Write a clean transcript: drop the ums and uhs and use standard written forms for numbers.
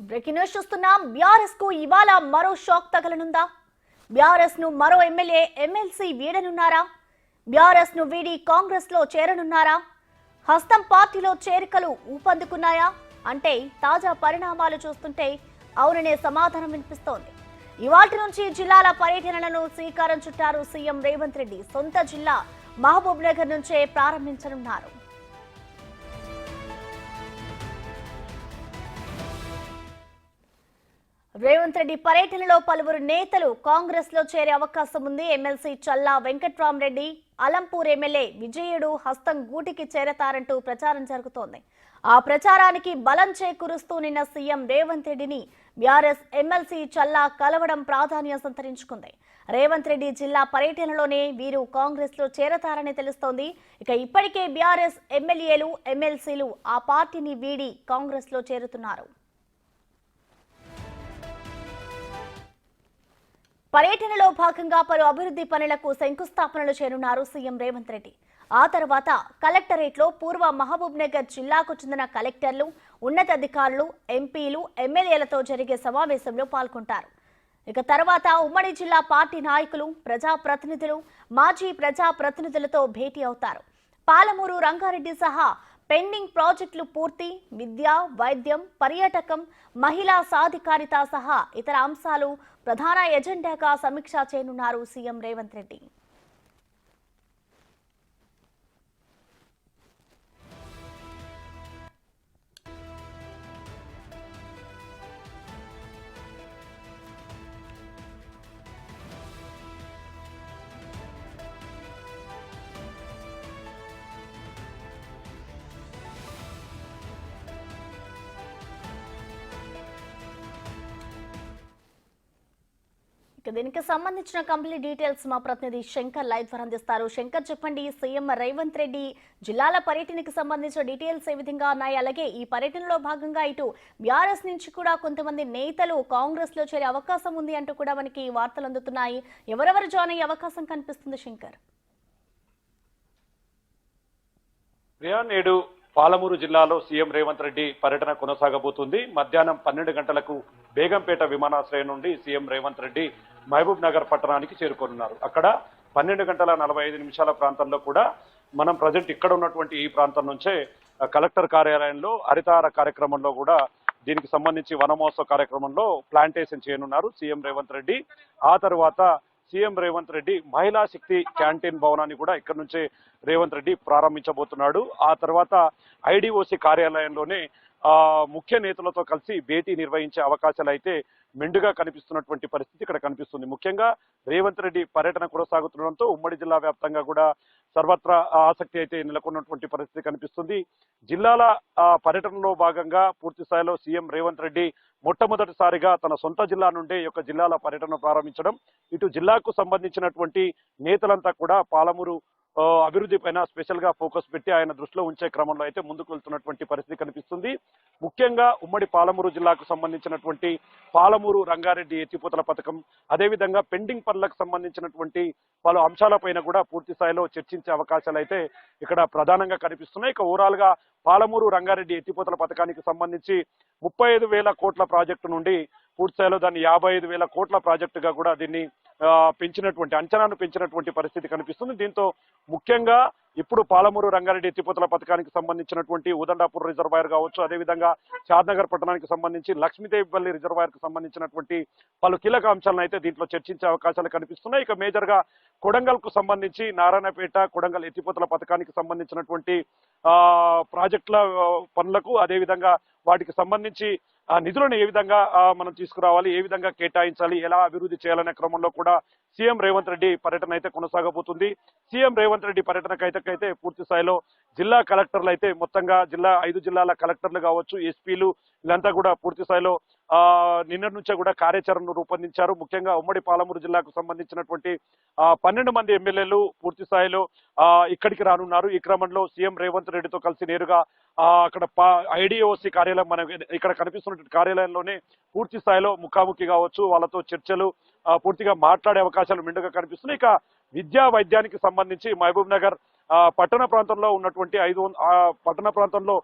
Breaking news చూస్తున్నాం. BRS కు ఇవాళ మరో షాక్ తగలనుందా? బీఆర్ఎస్ ను మరో ఎమ్మెల్యే ఎమ్మెల్సీ వీడనున్నారా? బీఆర్ఎస్ ను వీడి కాంగ్రెస్ లో చేరనున్నారా? హస్తం పార్టీలో చేరికలు ఊపందుకున్నాయా అంటే తాజా పరిణామాలు చూస్తుంటే అవుననే సమాధానం వినిపిస్తోంది. ఇవాల్టి నుంచి జిల్లాల పర్యటనలను శ్రీకారం చుట్టారు సీఎం రేవంత్ రెడ్డి. సొంత జిల్లా మహబూబ్ నగర్ నుంచే ప్రారంభించనున్నారు. రేవంత్ రెడ్డి పర్యటనలో పలువురు నేతలు కాంగ్రెస్ లో చేరే అవకాశం ఉంది. ఎమ్మెల్సీ చల్లా వెంకట్రామరెడ్డి, అలంపూర్ ఎమ్మెల్యే విజయుడు హస్తం గూటికి చేరతారంటూ ప్రచారం జరుగుతోంది. ఆ ప్రచారానికి బలం చేకూరుస్తూ నిన్న సీఎం రేవంత్ రెడ్డిని బీఆర్ఎస్ ఎమ్మెల్సీ చల్లా కలవడం ప్రాధాన్యం సంతరించుకుంది. రేవంత్ రెడ్డి జిల్లా పర్యటనలోనే వీరు కాంగ్రెస్ లో చేరతారని తెలుస్తోంది. ఇక ఇప్పటికే బీఆర్ఎస్ ఎమ్మెల్యేలు ఎమ్మెల్సీలు ఆ పార్టీని వీడి కాంగ్రెస్ లో చేరుతున్నారు. పర్యటనలో భాగంగా పలు అభివృద్ధి పనులకు శంకుస్థాపనలు చేరున్నారు సీఎం రేవంత్ రెడ్డి. ఆ తర్వాత కలెక్టరేట్లో పూర్వ మహబూబ్ నగర్ జిల్లాకు చెందిన కలెక్టర్లు, ఉన్నతాధికారులు, ఎంపీలు, ఎమ్మెల్యేలతో జరిగే సమావేశంలో పాల్గొంటారు. ఇక తర్వాత ఉమ్మడి జిల్లా పార్టీ నాయకులు, ప్రజాప్రతినిధులు, మాజీ ప్రజాప్రతినిధులతో భేటీ అవుతారు. పాలమూరు రంగారెడ్డి సహా పెండింగ్ ప్రాజెక్టులు పూర్తి, విద్య, వైద్యం, పర్యాటకం, మహిళా సాధికారిత సహా ఇతర అంశాలు ప్రధాన ఎజెండాగా సమీక్ష చేయనున్నారు సీఎం రేవంత్ రెడ్డి. దీనికి సంబంధించిన కంప్లీట్ డీటెయిల్స్ మా ప్రతినిధి శంకర్ లైవ్ ద్వారా అందిస్తారు. శంకర్, చెప్పండి, సీఎం రేవంత్ రెడ్డి జిల్లాల పర్యటనకు సంబంధించిన డీటెయిల్స్ ఏ విధంగా ఉన్నాయి? అలాగే ఈ పర్యటనలో భాగంగా ఇటు బీఆర్ఎస్ నుంచి కూడా కొంతమంది నేతలు కాంగ్రెస్ లో చేరే అవకాశం ఉంది అంటూ కూడా మనకి వార్తలు అందుతున్నాయి. ఎవరెవరు జాయిన్ అయ్యే అవకాశం కనిపిస్తుంది శంకర్? నేడు పాలమూరు జిల్లాలో సీఎం రేవంత్ రెడ్డి పర్యటన కొనసాగబోతుంది. మధ్యాహ్నం 12 గంటలకు బేగంపేట విమానాశ్రయం నుండి సీఎం రేవంత్ రెడ్డి మహబూబ్ నగర్ పట్టణానికి చేరుకోనున్నారు. అక్కడ 12:45 ప్రాంతంలో కూడా మనం ప్రజెంట్ ఇక్కడ ఉన్నటువంటి ఈ ప్రాంతం నుంచే కలెక్టర్ కార్యాలయంలో హరితహార కార్యక్రమంలో కూడా దీనికి సంబంధించి వనమహోత్సవ కార్యక్రమంలో ప్లాంటేషన్ చేయనున్నారు సీఎం రేవంత్ రెడ్డి. ఆ తర్వాత సీఎం రేవంత్ రెడ్డి మహిళా శక్తి క్యాంటీన్ భవనాన్ని కూడా ఇక్కడ నుంచే రేవంత్ రెడ్డి ప్రారంభించబోతున్నాడు. ఆ తర్వాత ఐడిఓసి కార్యాలయంలోనే ముఖ్య నేతలతో కలిసి భేటీ నిర్వహించే అవకాశాలు అయితే మెండుగా కనిపిస్తున్నటువంటి పరిస్థితి ఇక్కడ కనిపిస్తుంది. ముఖ్యంగా రేవంత్ రెడ్డి పర్యటన కొనసాగుతుండడంతో ఉమ్మడి జిల్లా వ్యాప్తంగా కూడా సర్వత్రా ఆసక్తి అయితే నెలకొన్నటువంటి పరిస్థితి కనిపిస్తుంది. జిల్లాల పర్యటనలో భాగంగా పూర్తి స్థాయిలో సీఎం రేవంత్ రెడ్డి మొట్టమొదటిసారిగా తన సొంత జిల్లా నుండే ఈ యొక్క జిల్లాల పర్యటన ప్రారంభించడం, ఇటు జిల్లాకు సంబంధించినటువంటి నేతలంతా కూడా పాలమూరు అభివృద్ధి పైన స్పెషల్ గా ఫోకస్ పెట్టి ఆయన దృష్టిలో ఉంచే క్రమంలో అయితే ముందుకు వెళ్తున్నటువంటి పరిస్థితి కనిపిస్తుంది. ముఖ్యంగా ఉమ్మడి పాలమూరు జిల్లాకు సంబంధించినటువంటి పాలమూరు రంగారెడ్డి ఎత్తిపోతల పథకం, అదేవిధంగా పెండింగ్ పనులకు సంబంధించినటువంటి పలు అంశాలపైన కూడా పూర్తి స్థాయిలో చర్చించే అవకాశాలు అయితే ఇక్కడ ప్రధానంగా కనిపిస్తున్నాయి. ఇక ఓవరాల్ గా పాలమూరు రంగారెడ్డి ఎత్తిపోతల పథకానికి సంబంధించి 35,000 కోట్ల ప్రాజెక్టు నుండి పూర్తి స్థాయిలో దాన్ని 55,000 కోట్ల ప్రాజెక్టుగా కూడా దీన్ని అంచనాను పెంచినటువంటి పరిస్థితి కనిపిస్తుంది. దీంతో ముఖ్యంగా ఇప్పుడు పాలమూరు రంగారెడ్డి ఎత్తిపోతల పథకానికి సంబంధించినటువంటి ఉదండాపూర్ రిజర్వాయర్ కావచ్చు, అదేవిధంగా షాద్నగర్ పట్టణానికి సంబంధించి లక్ష్మీదేవిపల్లి రిజర్వాయర్ కు సంబంధించినటువంటి పలు కీలక అంశాలను అయితే దీంట్లో చర్చించే అవకాశాలు కనిపిస్తున్నాయి. ఇక మేజర్ గా కొడంగల్ కు సంబంధించి నారాయణపేట కొడంగల్ ఎత్తిపోతల పథకానికి సంబంధించినటువంటి ప్రాజెక్టుల పనులకు, అదేవిధంగా వాటికి సంబంధించి నిధులను ఏ విధంగా మనం తీసుకురావాలి, ఏ విధంగా కేటాయించాలి, ఎలా అభివృద్ధి చేయాలనే క్రమంలో కూడా సీఎం రేవంత్ రెడ్డి పర్యటన అయితే కొనసాగబోతుంది. సీఎం రేవంత్ రెడ్డి పర్యటనకైతే పూర్తి స్థాయిలో జిల్లా కలెక్టర్లు అయితే మొత్తంగా 5 జిల్లాల కలెక్టర్లు కావచ్చు, ఎస్పీలు వీళ్ళంతా కూడా పూర్తి స్థాయిలో నిన్నటి నుంచే కూడా కార్యాచరణను రూపొందించారు. ముఖ్యంగా ఉమ్మడి పాలమూరు జిల్లాకు సంబంధించినటువంటి 12 మంది ఎమ్మెల్యేలు పూర్తి స్థాయిలో ఇక్కడికి రానున్నారు. ఈ క్రమంలో సీఎం రేవంత్ రెడ్డితో కలిసి నేరుగా అక్కడ ఐడిఓసి కార్యాలయం మన ఇక్కడ కనిపిస్తున్న కార్యాలయంలోనే పూర్తి స్థాయిలో ముఖాముఖి కావచ్చు, వాళ్ళతో చర్చలు పూర్తిగా మాట్లాడే అవకాశాలు మెండుగా కనిపిస్తున్నాయి. ఇక విద్యా వైద్యానికి సంబంధించి మహబూబ్ నగర్ పట్టణ ప్రాంతంలో ఉన్నటువంటి పట్టణ ప్రాంతంలో